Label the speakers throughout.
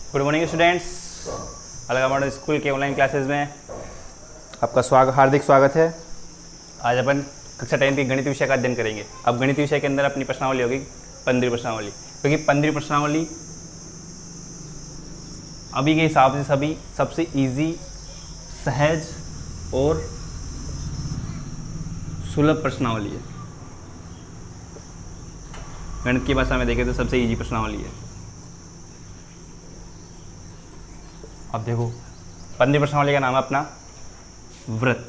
Speaker 1: Good morning students, अलग model school के online classes में आपका हार्दिक स्वागत है। आज अपन कक्षा 10 की गणित विषय का अध्ययन करेंगे। अब गणित विषय के अंदर अपनी प्रश्नावली होगी 15 प्रश्नावली, क्योंकि 15 प्रश्नावली अभी के हिसाब से सबसे इजी, सहज और सुलभ प्रश्नावली है। गणित की भाषा में देखें तो सबसे इजी प्रश्नावली है। अब देखो 15 प्रश्नावली का नाम है अपना व्रत।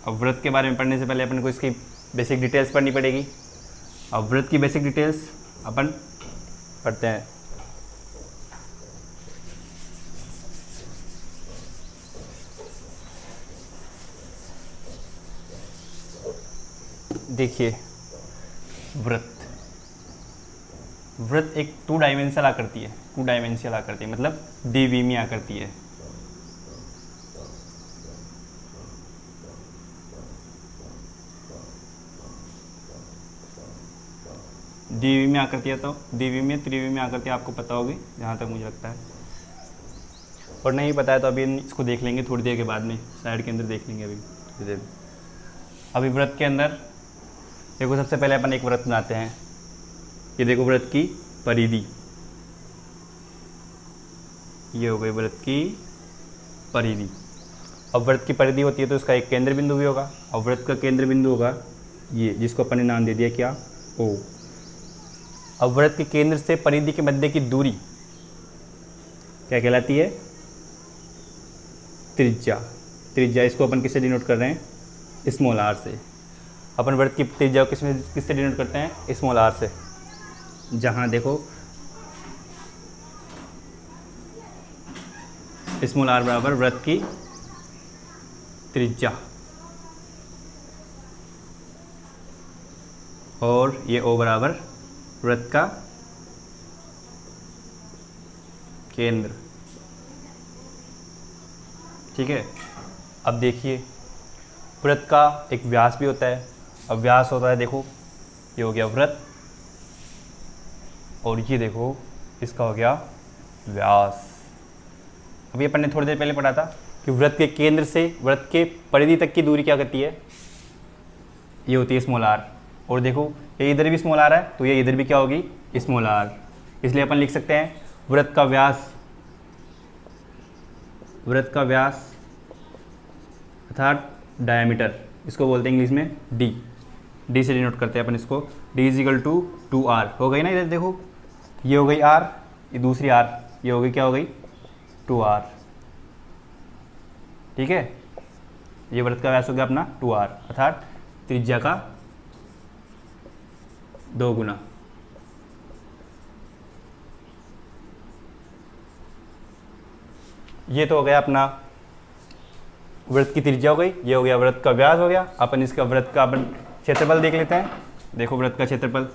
Speaker 1: अब व्रत के बारे में पढ़ने से पहले अपन को इसकी बेसिक डिटेल्स पढ़नी पड़ेगी। अब व्रत की बेसिक डिटेल्स अपन पढ़ते हैं। देखिए, व्रत एक टू डायमेंशनल आकृति है, मतलब द्विविमीय आकृति है। द्विविमीय आकृति है, तो द्विविमीय त्रिविमीय आकृति आपको पता होगी जहाँ तक मुझे लगता है, और नहीं पता है तो अभी इसको देख लेंगे थोड़ी देर के बाद में, स्लाइड के अंदर देख लेंगे अभी व्रत के अंदर देखो, सबसे पहले अपन एक व्रत बनाते हैं। ये देखो व्रत की परिधि, ये हो गई व्रत की परिधि। अब व्रत की परिधि होती है तो इसका एक केंद्र बिंदु भी होगा। अब व्रत का केंद्र बिंदु होगा ये, जिसको अपन ने नाम दे दिया क्या, ओ। अब व्रत के केंद्र से परिधि के मध्य की दूरी क्या कहलाती है, त्रिज्या। इसको अपन किससे डिनोट कर रहे हैं, स्मॉल आर से। अपन व्रत की त्रिज्या को किससे डिनोट करते हैं, स्मॉल आर से। जहाँ देखो स्मॉल आर बराबर व्रत की त्रिज्या, और ये ओ बराबर व्रत का केंद्र। ठीक है। अब देखिए, व्रत का एक व्यास भी होता है। अब व्यास होता है, देखो ये हो गया व्रत, और ये देखो इसका हो गया व्यास। अभी अपन ने थोड़ी देर पहले पढ़ा था कि व्रत के केंद्र से व्रत के परिधि तक की दूरी क्या करती है, ये होती है स्मॉल आर। और देखो ये इधर भी स्मॉल आर है, तो ये इधर भी क्या होगी, स्मॉल आर। इसलिए अपन लिख सकते हैं व्रत का व्यास अर्थात डायमीटर, इसको बोलते हैं इंग्लिश में डी से डिनोट करते हैं अपन इसको। D is equal to 2r हो गई ना। इधर देखो ये हो गई r, ये दूसरी r, ये हो गई क्या हो गई 2r। ठीक है। ये व्रत का व्यास हो गया अपना 2r, अर्थात त्रिज्या का 2 गुना। ये तो हो गया अपना व्रत की त्रिज्या हो गई, ये हो गया व्रत का व्यास हो गया। अपन इसका व्रत का अपन क्षेत्रफल देख लेते हैं। देखो व्रत का क्षेत्रफल,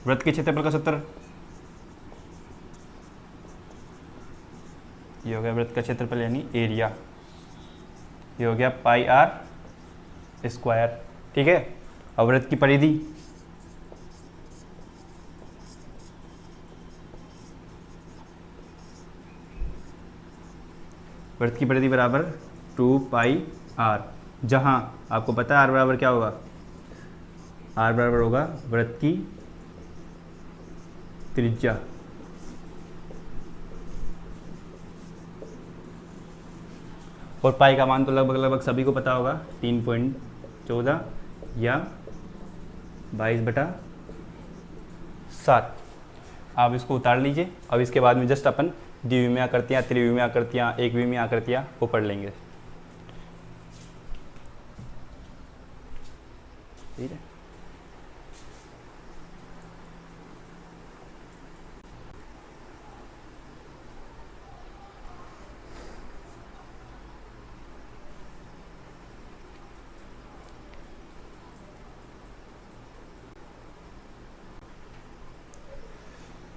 Speaker 1: व्रत के क्षेत्रफल का सूत्र, ये हो गया व्रत का क्षेत्रफल यानी एरिया, ये हो गया पाई आर स्क्वायर। ठीक है। अब व्रत की परिधि, व्रत की परिधि बराबर 2 पाई आर, जहां आपको पता है आर बराबर क्या होगा, आर बराबर होगा व्रत की त्रिज्या। और पाई का मान तो लगभग सभी को पता होगा, 3.14 या 22/7। आप इसको उतार लीजिए। अब इसके बाद में जस्ट अपन द्विविमीय आकृतियाँ, त्रिविमीय आकृतियाँ, एकविमीय आकृतियाँ वो पढ़ लेंगे। ठीक है।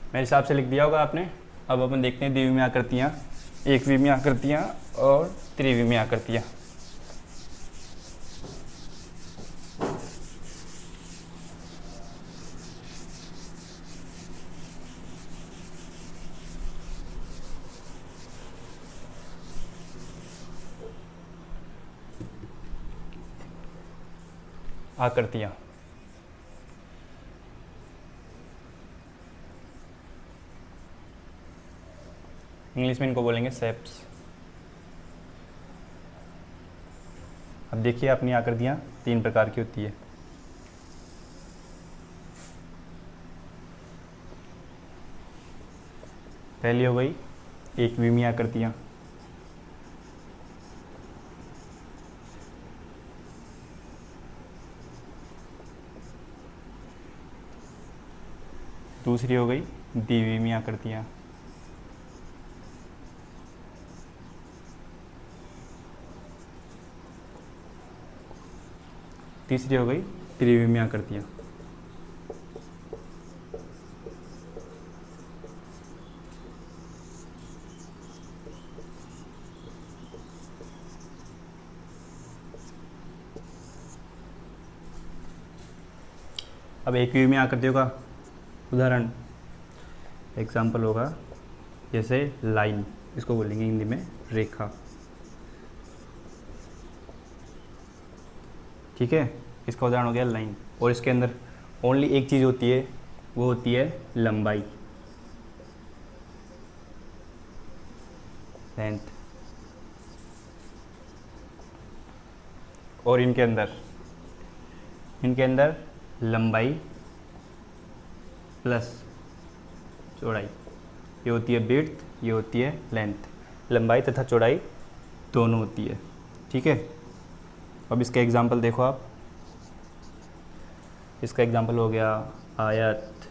Speaker 1: मेरे हिसाब से लिख दिया होगा आपने। अब अपन देखते हैं द्विविमीय आकृतियाँ, एकविमीय आकृतियाँ और त्रिविमीय आकृतियाँ। आकृतियाँ। इंग्लिश में इनको बोलेंगे शेप्स। अब देखिए अपनी आकृतियाँ 3 प्रकार की होती है। पहली हो गई एकविमीय आकृतियाँ, दूसरी हो गई द्विविमीय आकृतियाँ, तीसरी हो गई त्रिविमीय आकृतियाँ। अब एकविमीय आकृतियों का उदाहरण एग्जाम्पल होगा जैसे लाइन, इसको बोलेंगे हिंदी में रेखा। ठीक है, इसका उदाहरण हो गया लाइन। और इसके अंदर ओनली एक चीज़ होती है, वो होती है लंबाई, लेंथ। और इनके अंदर लंबाई प्लस चौड़ाई, ये होती है विड्थ, ये होती है लेंथ। लंबाई तथा चौड़ाई दोनों होती है। ठीक है, अब इसका एग्जाम्पल देखो आप। इसका एग्जाम्पल हो गया आयत,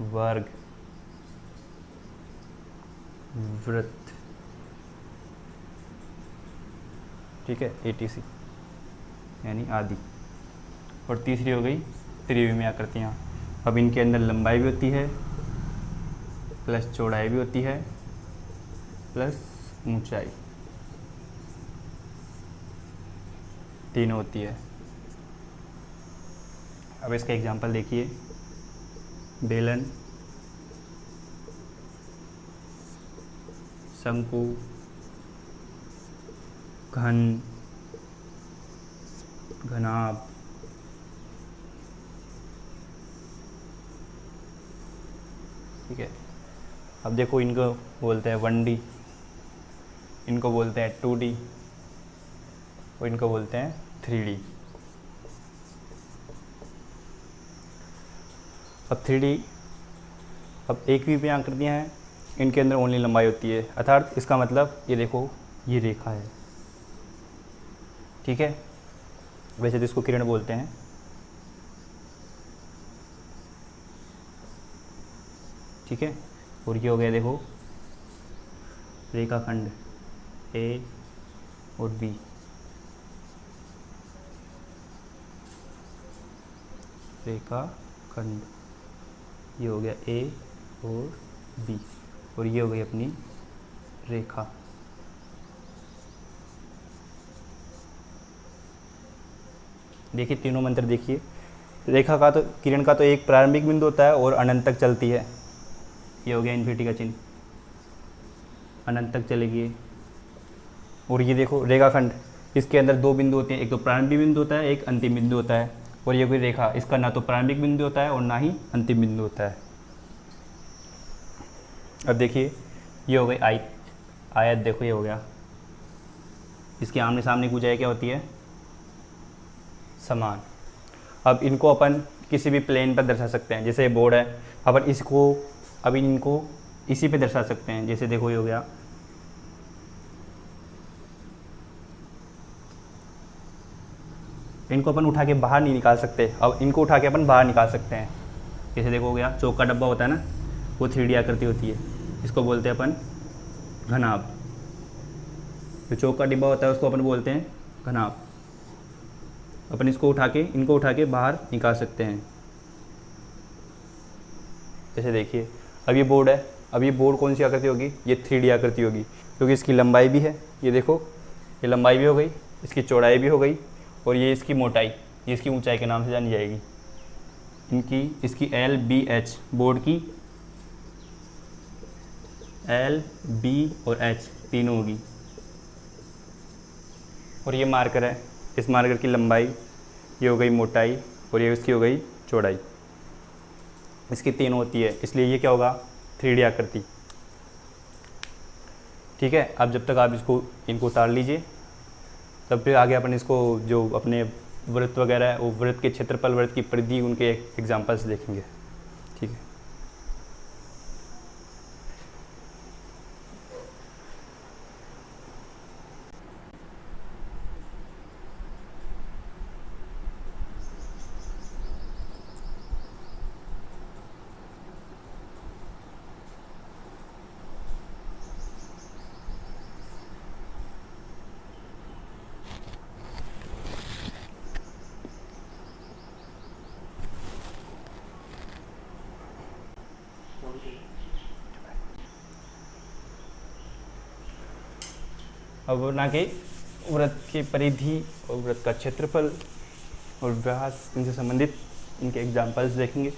Speaker 1: वर्ग, वृत्त। ठीक है, ATC यानी आदि। और तीसरी हो गई त्रिविमीय आकृतियाँ। अब इनके अंदर लंबाई भी होती है प्लस चौड़ाई भी होती है प्लस ऊंचाई, तीनों होती है। अब इसका एग्जाम्पल देखिए, बेलन, शंकु, घन, घनाभ, ठीक है। अब देखो इनको बोलते हैं 1D, इनको बोलते हैं 2D और इनको बोलते हैं 3D। अब 3D, अब एकविमीय आकृतियाँ हैं, इनके अंदर ओनली लंबाई होती है, अर्थात इसका मतलब ये देखो ये रेखा है। ठीक है, वैसे तो इसको किरण बोलते हैं। ठीक है, और ये हो गया देखो रेखाखंड A और B। रेखाखंड, ये हो गया A और B, और ये हो गई अपनी रेखा। देखिए तीनों मंत्र देखिए, रेखा का तो, किरण का तो एक प्रारंभिक बिंदु होता है और अनंत तक चलती है। ये हो गया इन्फिनिटी का चिन्ह, अनंत तक चलेगी। और ये देखो रेखाखंड, इसके अंदर 2 बिंदु होते हैं, एक तो प्रारंभिक बिंदु होता है, एक अंतिम बिंदु होता है। और ये कोई रेखा, इसका ना तो प्रारंभिक बिंदु होता है और ना ही अंतिम बिंदु होता है। अब देखिए ये हो गई आयत, आयत देखो ये हो गया, इसके आमने सामने की ऊंचाई क्या होती है, समान। अब इनको अपन किसी भी प्लेन पर दर्शा सकते हैं, जैसे ये बोर्ड है, अपन इसको, अभी इनको इसी पे दर्शा सकते हैं। जैसे देखो ये हो गया, इनको अपन उठा के बाहर नहीं निकाल सकते, अब इनको उठा के अपन बाहर निकाल सकते हैं। जैसे देखो हो गया, चौक का डब्बा होता है ना, वो 3D आकृति होती है, इसको बोलते हैं अपन घनाभ। जो चौक का डिब्बा होता है उसको अपन बोलते हैं घनाभ। अपन इसको उठा के, इनको उठा के बाहर निकाल सकते हैं। जैसे देखिए अब ये बोर्ड है, अब ये बोर्ड कौन सी आकृति होगी, ये 3D आकृति होगी, क्योंकि इसकी लंबाई भी है। ये देखो ये लंबाई भी हो गई, इसकी चौड़ाई भी हो गई, और ये इसकी मोटाई, ये इसकी ऊंचाई के नाम से जानी जाएगी। इनकी, इसकी L, B, H, बोर्ड की L, B और H तीनों होगी। और ये मार्कर है, इस मार्कर की लंबाई, ये हो गई मोटाई और ये इसकी हो गई चौड़ाई। इसकी 3 होती है, इसलिए ये क्या होगा 3D आकृति। ठीक है, अब जब तक आप इनको उतार लीजिए, तब फिर आगे अपन इसको जो अपने वृत्त वगैरह है वो वृत्त के क्षेत्रफल, वृत्त की परिधि, उनके एग्जाम्पल्स देखेंगे। ठीक है, अब ना कि वृत्त की परिधि और वृत्त का क्षेत्रफल और व्यास, इनसे संबंधित इनके एग्जाम्पल्स देखेंगे।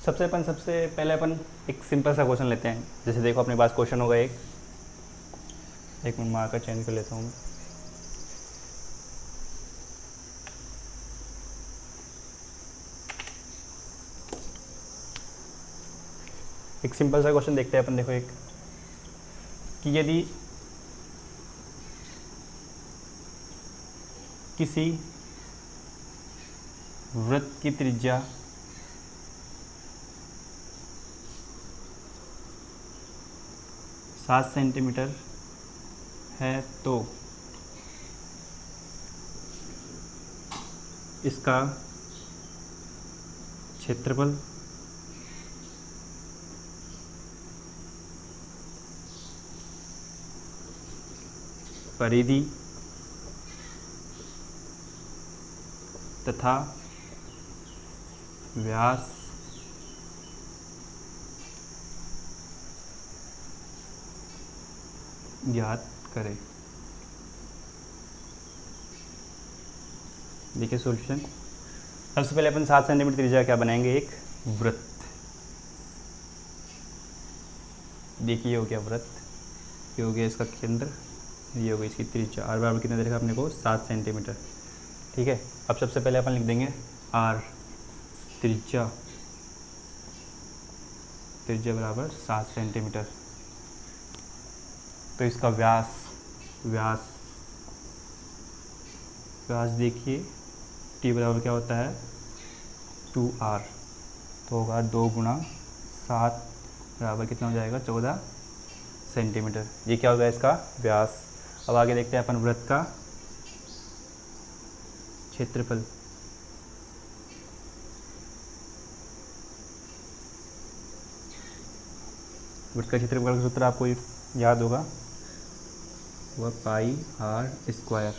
Speaker 1: सबसे पहले अपन एक सिंपल सा क्वेश्चन लेते हैं। जैसे देखो अपने पास क्वेश्चन होगा एक मिनट मार्कर चेंज कर लेता हूँ मैं। एक सिंपल सा क्वेश्चन देखते हैं अपन। देखो एक कि यदि किसी वृत्त की त्रिज्या सात सेंटीमीटर है तो इसका क्षेत्रफल परिधि तथा व्यास ज्ञात करें। देखिए सॉल्यूशन। सबसे पहले अपन 7 सेंटीमीटर त्रिज्या क्या बनाएंगे, एक वृत्त। देखिए हो गया वृत्त, ये हो गया इसका केंद्र, ये हो गई इसकी त्रिज्या। आर बराबर कितना दे रखा अपने को 7 सेंटीमीटर। ठीक है, अब सबसे पहले अपन लिख देंगे आर, त्रिज्या बराबर 7 सेंटीमीटर। तो इसका व्यास देखिए टी बराबर क्या होता है 2r, तो होगा 2 गुणा 7 बराबर कितना हो जाएगा 14 सेंटीमीटर। ये क्या होगा इसका व्यास। अब आगे देखते हैं अपन वृत्त का क्षेत्रफल। वृत्त का क्षेत्रफल का सूत्र आपको याद होगा, वह पाई आर स्क्वायर।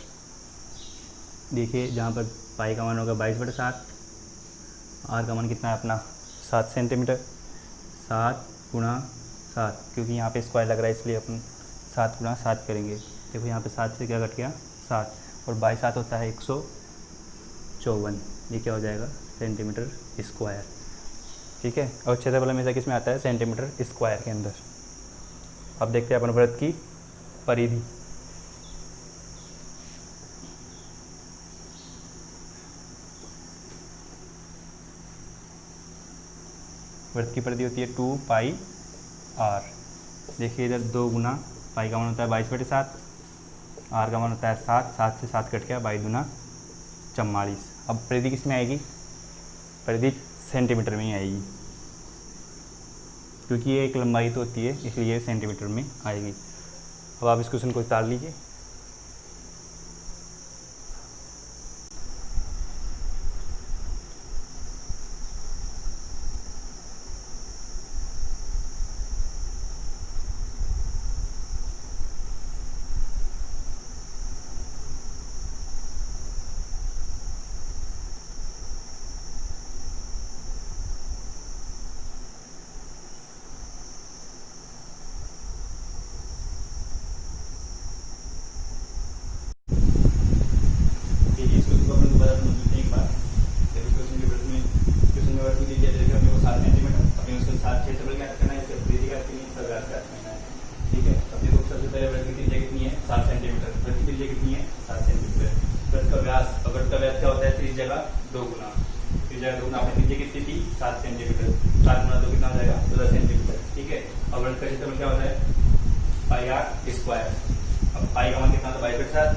Speaker 1: देखिए जहाँ पर पाई का मान होगा 22/7, आर का मान कितना है अपना 7 सेंटीमीटर। 7 गुणा 7, क्योंकि यहाँ पे स्क्वायर लग रहा है इसलिए अपन 7 गुणा 7 करेंगे। देखो यहाँ पे 7 से क्या कट गया 7, और 22/7 होता है 154। ये क्या हो जाएगा सेंटीमीटर स्क्वायर। ठीक है, और क्षेत्रफल हमेशा किस में आता है सेंटीमीटर स्क्वायर के अंदर। अब देखते हैं अपन वृत्त की परिधि। वृत्त की परिधि होती है 2 पाई आर। देखिए इधर 2 गुना पाई का मान होता है 22/7, आर का मान होता है 7 से 7 कट गया, 22 दूना 44। अब परिधि किस में आएगी, परिधि सेंटीमीटर में ही आएगी, क्योंकि ये एक लंबाई तो होती है इसलिए ये सेंटीमीटर में आएगी। अब आप इस क्वेश्चन को उतार लीजिए। इस जगह 2 गुना, इस जगह 2 गुना, आपने त्रिज्या कितनी थी 7 सेंटीमीटर, 7 गुना 2 कितना हो जाएगा 10 सेंटीमीटर। ठीक है, अब वृत्त का क्षेत्रफल क्या होता है पाई आर स्क्वायर। अब पाई का मान कितना होता है 22/7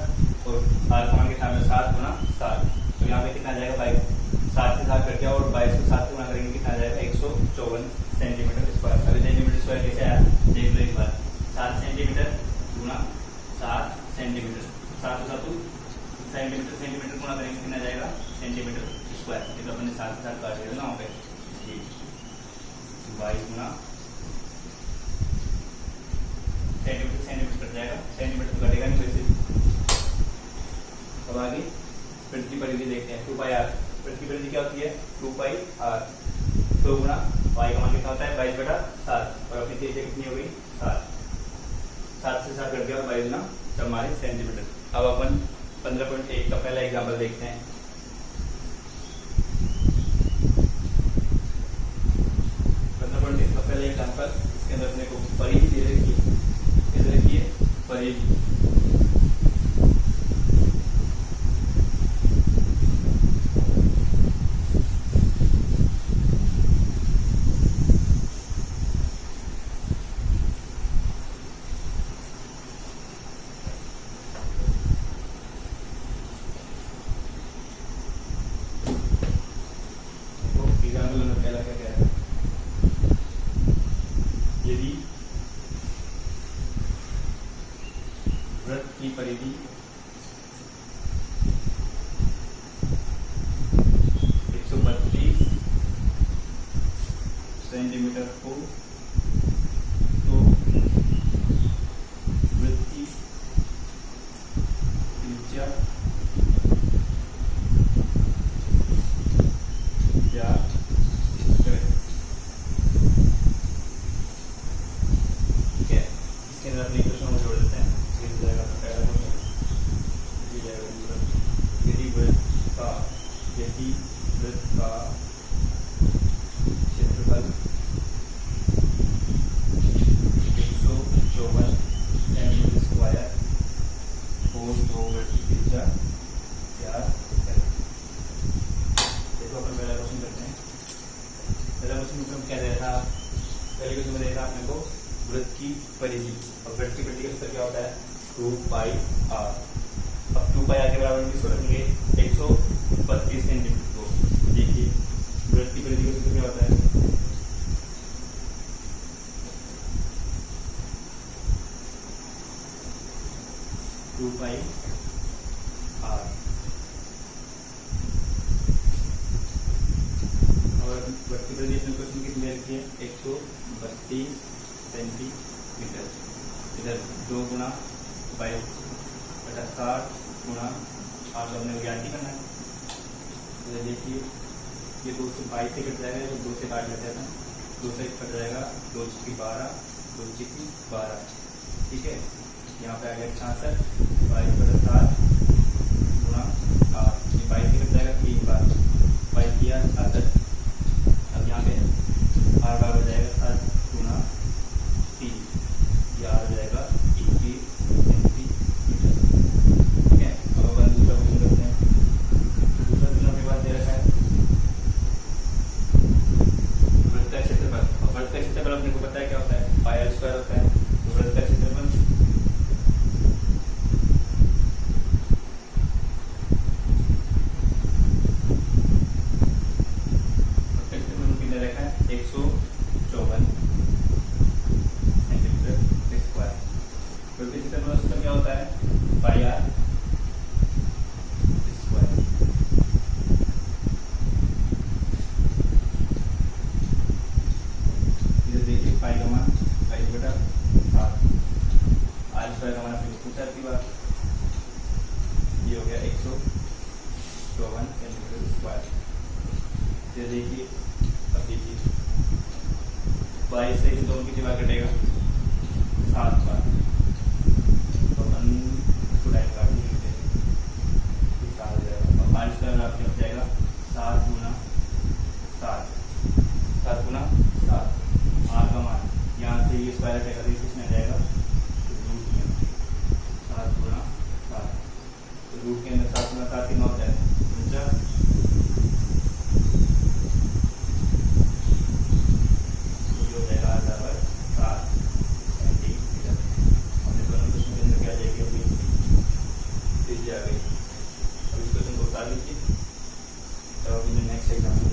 Speaker 1: और आर का मान कितना है 7 गुना 7। तो यहाँ पे कितना आ जाएगा 7 से 7 कट गया और 22 को 7 से गुना करेंगे कितना आ जाएगा 154 सेंटीमीटर स्क्वायर। अभी सेंटीमीटर स्क्वायर कैसे आया देख लो एक बार, 7 सेंटीमीटर गुना 7 सेंटीमीटर, 7 से 7 सेंटीमीटर, सेंटीमीटर गुना करेंगे कितना जाएगा सेंटीमीटर स्क्वायर। ये तो अपने 7 से 7 काट दिया ना वहाँ पे, 22 गुना सेंटीमीटर, सेंटीमीटर कट जाएगा, सेंटीमीटर तो कटेगा नहीं वैसे। अब आगे वृत्त की परिधि देखते हैं 2 पाई आर। वृत्त की परिधि क्या होती है 2 पाई आर, 2 गुना पाई का मान कितना होता है 22/7 और अपनी त्रिज्या कितनी हो गई 7, 7 से 7 कट गया और 22 गुना 44 सेंटीमीटर। अब अपन 15.1 का पहला एग्जाम्पल देखते हैं। 15.1 का पहला एग्जाम्पल, इसके अंदर अपने को परिधि दे रखी है, इधर रखिए परिधि। यदि वृत्त की परिधि 132 सेंटीमीटर हो तो वृत्त की त्रिज्या क्या करें। ठीक है, इसके अंदर अपने क्वेश्चन को जोड़ देते हैं। ये जाएगा पहला क्वेश्चन, ये जाएगा दूसरा। यदि वृत्त का क्षेत्रफल 154 सेंटीमीटर स्क्वायर हो तो वृत्त की त्रिज्या क्या है। देखो अपन पहला क्वेश्चन करते हैं। पहला क्वेश्चन में क्या दे रहा था, पहले क्वेश्चन में देखा आपने को वृत्त की परिधि, और वृत्त की परिधि का सूत्र क्या होता है 2 पाई आर। अब 2 पाई आर के बराबर किसको रखेंगे 132 सेंटीमीटर को। देखिए वृत्त की परिधि का सूत्र क्या होता है 2 पाई आर। और वृत्त की परिधि क्वेश्चन कितनी रखी है 132 सेंटीमीटर। इधर 2 गुना 22/60 गुना 8 हमने ज्ञान की करना है। इधर देखिए ये 2 से 22 से कट जाएगा, तो 2 से काट लेते हैं, 2 से कट जाएगा, 2 की 12, 2 की 12। ठीक है, यहाँ पे आ गया 66, 22/7 गुना 8, ये 22 से कट जाएगा 3 बार, 22 किया 66। अब यहाँ पे आर बार हो जाएगा 7 गुना 3, ये आ जाएगा 21 सेंटीमीटर। ठीक है, अब अपन दूसरा क्वेश्चन करते हैं। दूसरा क्वेश्चन अपने पास दे रखा है वृत्त का क्षेत्रफल। और वृत्त का क्षेत्रफल अपने को पता है क्या होता है पाई आर स्क्वायर होता है। तो वृत्त का क्षेत्रफल कितना रखा है 154 सेंटीमीटर स्क्वायर। वृत्त के क्षेत्रफल का क्या होता है पाई आर स्क्वायर। इधर देखिए पाई का मान 22/7, आर स्क्वायर का मान आपने पूछा थी बार, ये हो गया 154 सेंटीमीटर स्क्वायर। ये देखिए, अब देखिए 22 से 2 कितनी बार कटेगा 7 बार, तो अपन इसको डायरेक्ट काट देंगे, 7 हो जाएगा। और आर स्क्वायर आपके हो जाएगा 7 गुना 7, 7 गुना 7। आर का मान यहाँ से ये स्क्वायर हटेगा तो किसमें आ जाएगा रूट में, 7 गुना 7। तो रूट के अंदर 7 गुना 7 कितना होता है 49। चीज़ें आ गई। अब इस क्वेश्चन को उतार लीजिए, तब अपने नेक्स्ट एग्जाम में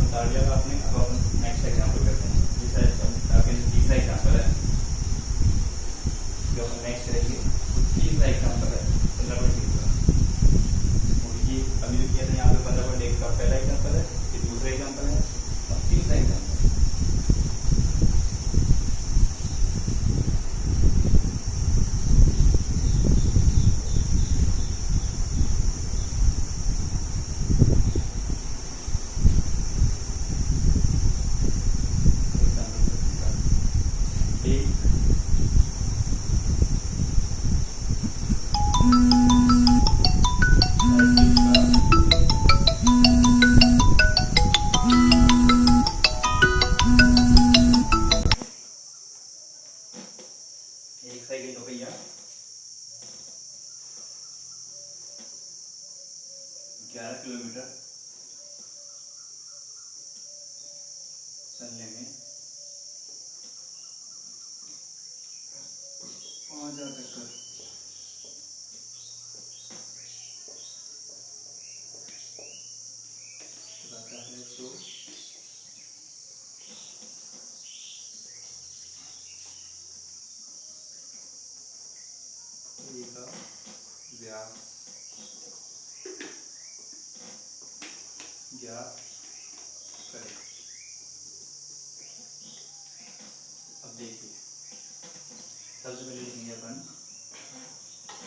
Speaker 1: उतार लिया आपने। अब अपन नेक्स्ट एग्जाम्पल करते हैं। तीसरा एग्जाम्पल है जो अपन नेक्स्ट करेंगे। तीसरा एग्जाम्पल है 15.1 का। ये अभी जो किया था यहाँ पे 15.1 का पहला एग्जाम्पल है, ये दूसरा एग्जाम्पल है और तीसरा एग्जाम्पल। एक साइकिल तो भैया 11 किलोमीटर चलने में 5000 चक्कर लगाता है। तो का व्यास ज्ञात करें। अब देखिए, सबसे पहले लिखेंगे अपन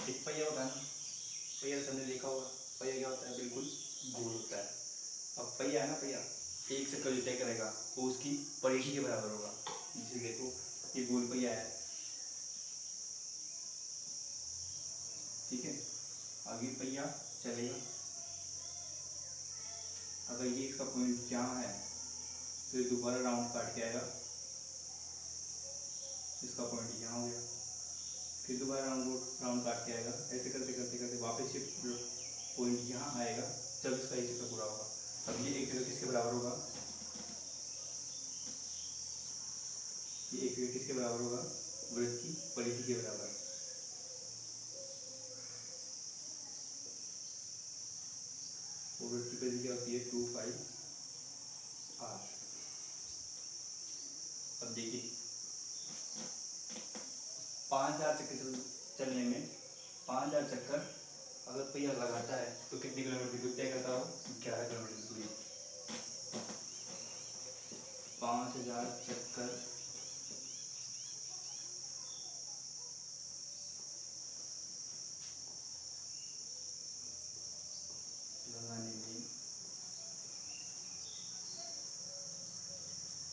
Speaker 1: एक पहिया होता है ना, पहिया सबने देखा होगा। पहिया क्या होता है? बिल्कुल गोल होता है। अब पहिया है ना, पहिया एक चक्कर जो तय करेगा वो उसकी परिधि के बराबर होगा। जैसे देखो ये गोल पहिया है, ठीक है। आगे पहिया चलेगा, अगर ये इसका पॉइंट यहाँ है तो ये दोबारा राउंड काट के आएगा, इसका पॉइंट यहाँ हो गया, फिर दोबारा राउंड काट के आएगा। ऐसे करते करते करते वापस ये पॉइंट यहाँ आएगा जब इसका एक चक्कर पूरा होगा। अब ये एक जगह किसके बराबर होगा? ये एक जगह किसके बराबर होगा? वृत्त की परिधि के बराबर। वृत्त की परिधि क्या होती है? 2πr। अब देखिए 5000 चक्कर चलने में 5000 चक्कर अगर पहिया लगाता है तो कितनी किलोमीटर दूरी तय करता हो? 11 किलोमीटर दूरी। 5000 चक्कर लगाने में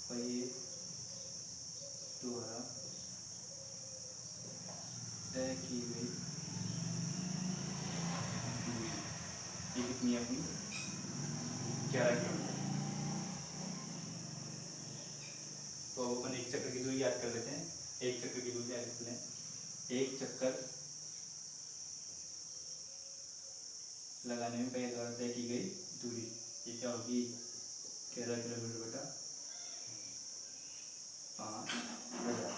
Speaker 1: पहिए द्वारा तय की गई दूरी ये कितनी है अपनी? 11 किलोमीटर। तो अपन एक चक्कर की दूरी याद कर लेते हैं। एक चक्कर की दूरी याद कर लें। एक चक्कर लगाने में पहिए द्वारा तय की गई दूरी ये क्या होगी? 11 किलोमीटर बटा 5000।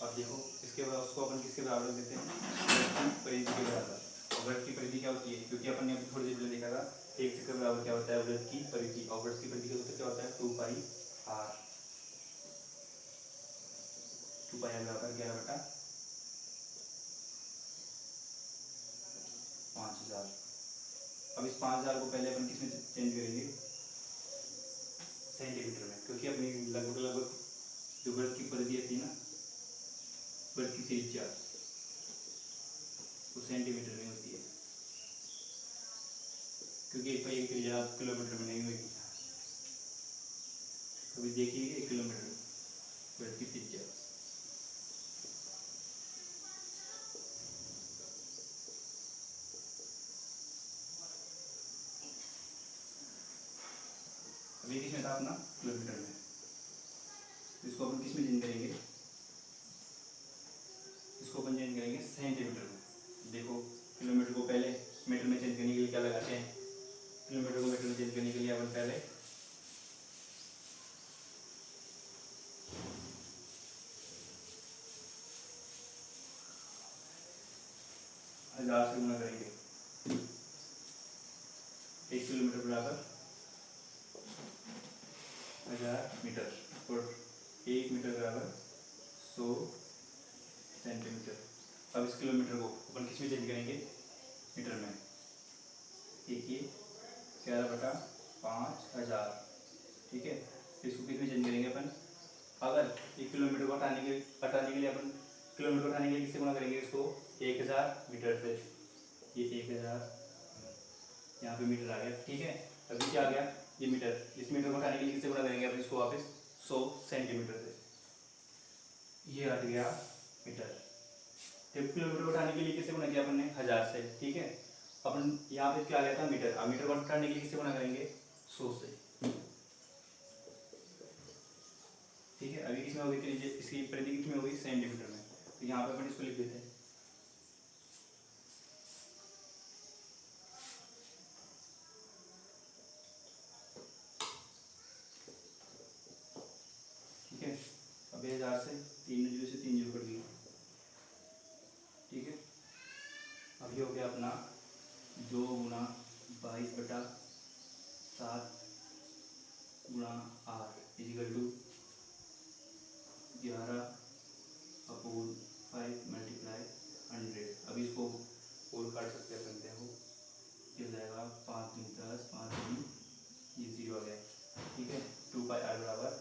Speaker 1: अब देखो इसके बाद उसको अपन किसके बराबर देते हैं? वृत्त की परिधि के बराबर। और वृत्त की परिधि क्या होती है? क्योंकि अपन ने अभी थोड़ी देर पहले देखा था एक चक्कर बराबर क्या होता है? वृत्त की परिधि। और वृत्त की परिधि का सूत्र क्या होता है? 2πr। 2πr बराबर 11 बटा 5000। अब इस 5000 को पहले अपन किसमें चेंज करेंगे? सेंटीमीटर में, क्योंकि अपनी लगभग जो वृत्त की परिधि थी ना, वृत्त की त्रिज्या वो सेंटीमीटर में होती है, क्योंकि एक पहिए की त्रिज्या किलोमीटर में नहीं होगी। कभी देखिए 1 किलोमीटर वृत्त की त्रिज्या। था अपना किलोमीटर में। इसको अपन किस में चेंज करेंगे, इसको अपन चेंज करेंगे सेंटीमीटर में। देखो किलोमीटर को पहले मीटर में चेंज करने के लिए क्या लगाते हैं, किलोमीटर को मीटर में चेंज करने के लिए अपन पहले 1000 से गुणा करेंगे। 1 किलोमीटर बराबर 1000 मीटर और 1 मीटर बराबर 100 सेंटीमीटर। अब इस किलोमीटर को अपन किस में चेंज करेंगे, मीटर में। देखिए 11/5000, ठीक है। इसको किस में चेंज करेंगे अपन, अगर 1 किलोमीटर को हटाने के लिए अपन किलोमीटर को हटाने के लिए किससे गुणा करेंगे, इसको 1000 मीटर से। ये 1000 यहाँ पे मीटर आ गया, ठीक है। अभी क्या आ गया, ये मीटर। इस मीटर को हटाने के लिए किससे गुणा करेंगे अपन, इसको वापस 100 सेंटीमीटर से। ये हट गया मीटर। जब किलोमीटर को हटाने के लिए किससे गुणा किया अपन ने, 1000 से, ठीक है। अपन यहाँ पे क्या आ गया था, मीटर। अब मीटर को हटाने के लिए किससे गुणा करेंगे, 100 से, ठीक है। अभी किसमें होगी, इसकी परिधि किसमें होगी, सेंटीमीटर में। तो यहाँ पे अपन इसको लिख देते हैं, ठीक है। अब 1000 से 3 जीरो से 3 जीरो कट गई, ठीक है। अब ये हो गया अपना 2 गुणा 22/7 गुणा R इजिकल टू 11/5 मल्टीप्लाई 100। अभी इसको और काट सकते हैं अपन, देखो ये हो जाएगा 5 दूनी 10, 5 दूनी ये 0 आ गया, ठीक है। 2πr बराबर,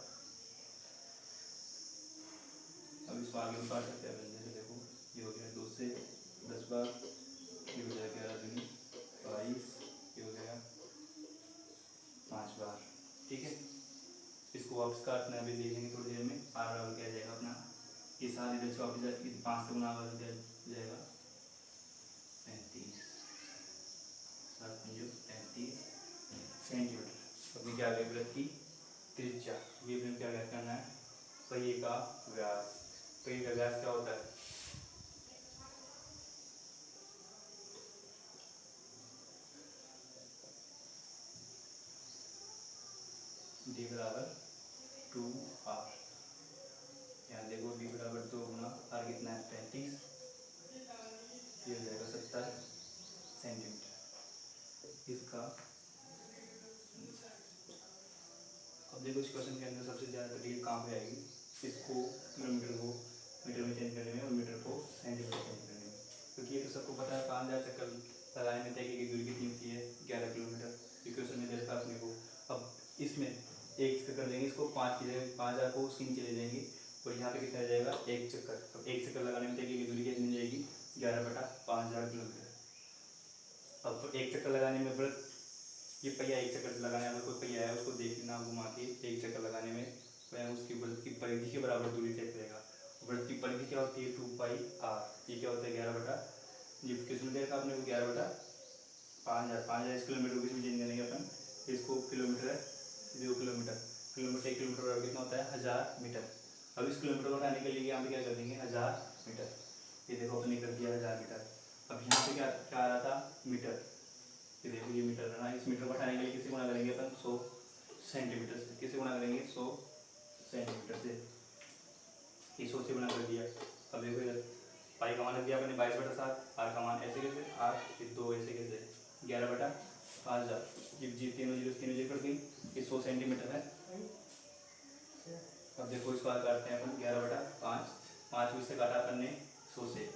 Speaker 1: अब इसको आगे भी काट सकते हैं अपन, जैसे देखो ये हो गया 2 से 10 बार, ये हो जाएगा 11 दूनी 22, ये हो गया 5 बार, ठीक है। इसको वापस काटना है, अभी देखेंगे थोड़ी देर में। आर बराबर क्या जाएगा अपना, ये सारे इधर से वापस 5 से गुना जाएगा 35, 7×35 सेंटीमीटर। अभी क्या आ गया, वृत्त की त्रिज्या। ये वृत्त क्या करना है, पहिए का व्यास। पहिए का व्यास क्या होता है, d बराबर 2r। यहाँ देखो d बराबर 2 गुना r कितना है, 35, ये हो जाएगा 70 सेंटीमीटर इसका। अब देखो इस क्वेश्चन के अंदर सबसे ज़्यादा तकलीफ कहाँ पे आएगी, इसको किलोमीटर को मीटर में चेंज करने में और मीटर को सेंटीमीटर चेंज करने में। क्योंकि ये तो सबको पता है, 5000 चक्कर लगाने में तय की दूरी कितनी होती है, 11 किलोमीटर। इस क्वेश्चन में देखा अपने को। अब इसमें एक चक्कर कर देंगे, इसको 5 की जगह 5000 को उसके नीचे ले जाएंगे और यहाँ पे कितना जाएगा, एक चक्कर। तो एक चक्कर लगाने में तय की दूरी कितनी जाएगी, 11/5000 किलोमीटर। अब तो एक चक्कर लगाने में व्रत, ये पहिया एक चक्कर लगाने, अगर कोई पहिया है उसको देखना घुमा के एक चक्कर लगाने में वह उसकी व्रत की परिधि के बराबर दूरी तय करेगा। व्रत की परिधि क्या होती है, 2πr। ये क्या होता है, 11 ये किसमें देखा आपने को, 11/5000। 5000 किलोमीटर को किसमें चेंज करेंगे अपन, इसको किलोमीटर है, 0 किलोमीटर। किलोमीटर 1 किलोमीटर बराबर कितना होता है, 1000 मीटर। अब इस किलोमीटर को हटाने के लिए यहाँ पे क्या कर देंगे, 1000 मीटर। ये देखो अपने कर दिया 1000 मीटर। अब यहाँ पे क्या क्या आ रहा था, मीटर। ये देखो ये मीटर है ना, इस मीटर को हटाने के लिए किसे गुणा करेंगे अपन, 100 सेंटीमीटर से। किसे गुणा करेंगे, 100 सेंटीमीटर से। ये 100 से गुणा कर दिया। अब देखो इधर पाई का मान रख दिया अपने 22/7, आर का मान ऐसे कैसे, आर फिर 2 ऐसे कैसे, 11/5000। जब जी तीनों जीरो कट गई, ये 100 सेंटीमीटर है। अब देखो इसको काटते हैं अपन 11/5, 5 को इससे काटा अपन ने 100 से।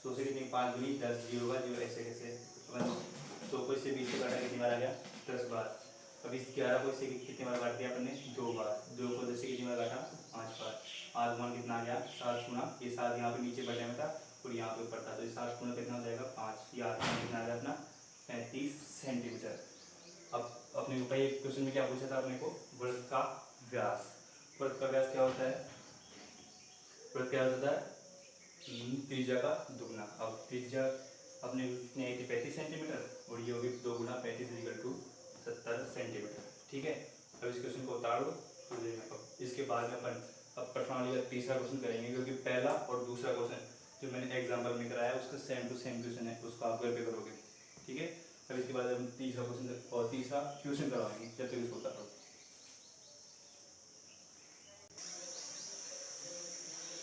Speaker 1: 100 से कितनी, 5 दूनी 10, 0 का 0 ऐसे कैसे, 100 को इससे 20 से काटा कितनी बार आ गया, 10 बार। अब इस 11 को इससे कितनी बार काट दिया अपन ने, 2 बार। 2 को 10 से कितनी बार काटा, 5 बार। आर मान कितना आ गया, 7 गुना, ये 7 यहाँ पे नीचे बटे में था और यहाँ पे ऊपर था, तो 7 गुना कितना हो जाएगा, 5। ये आर कितना आ गया अपना, 35 सेंटीमीटर। अब अपने ऊपर एक क्वेश्चन में क्या पूछा था अपने को, वृत्त का व्यास। वृत्त का व्यास क्या होता है, वृत्त क्या होता है, त्रिज्या का दुगना। अब त्रिज्या अपने कितनी आई थी, 35 सेंटीमीटर, और ये होगी 2 गुना 35 = 70 सेंटीमीटर, ठीक है। अब इस क्वेश्चन को उतार दो, तो इसके बाद में अपन अब प्रश्नावली का तीसरा क्वेश्चन करेंगे, क्योंकि पहला और दूसरा क्वेश्चन जो मैंने एग्जाम्पल में कराया उसका सेम टू सेम क्वेश्चन है, उसको आप घर पे करोगे। ठीक है, अब इसके बाद हम तीसरा क्वेश्चन और तीसरा क्वेश्चन करवाएंगे, जब तक इसको उतारो।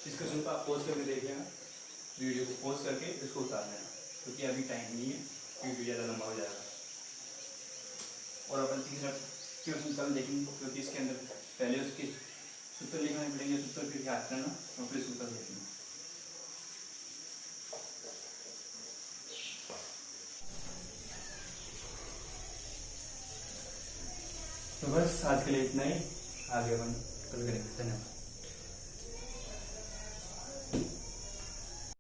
Speaker 1: इस क्वेश्चन को आप पॉज करके देख लेना, वीडियो को पॉज करके इसको उतार लेना, क्योंकि अभी टाइम नहीं है, वीडियो ज़्यादा लंबा हो जाएगा। और अपन तीसरा क्वेश्चन कल देखेंगे, क्योंकि इसके अंदर पहले उसके सूत्र लिखने पड़ेंगे, सूत्र फिर याद करना और फिर सूत्र देखेंगे। तो बस आज के लिए इतना ही, आगे अपन कल करेंगे। धन्यवाद।